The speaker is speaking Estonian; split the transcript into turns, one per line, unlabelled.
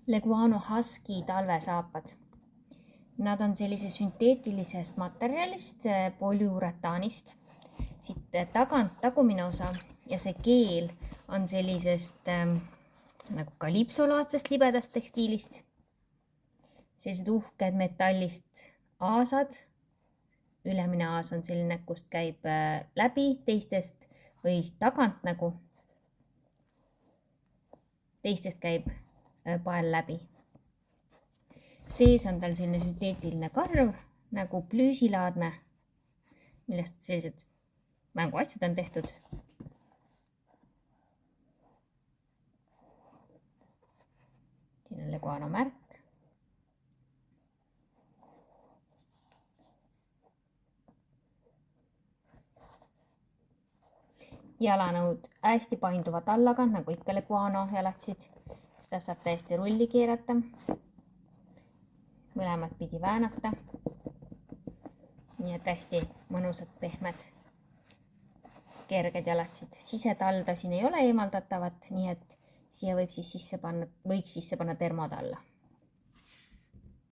Leguano Husky talvesaapad. Nad on sellise sünteetilisest materjalist, polüuretaanist. Siit tagant tagumine osa ja see keel on sellisest nagu kalipsolaadsest libedast tekstiilist. Sellised uhked metallist aasad. Ülemine aas on selline, kust käib läbi teistest või tagant nagu. Teistest käib pael läbi. Sees on tal selline sünteetiline karv nagu plüüsilaadne, millest sellised mänguasjad on tehtud. Siin on Leguano märk. Jalanõud hästi painduvad allaga, nagu ikka Leguano jalatsid. Seda saab täiesti rulli keerata. Mõlemad pidi väänata. Nii et hästi mõnusad, pehmed, kerged jalatsid. Sisetalda siin ei ole eemaldatavat, nii et siia võiks sisse panna termod alla.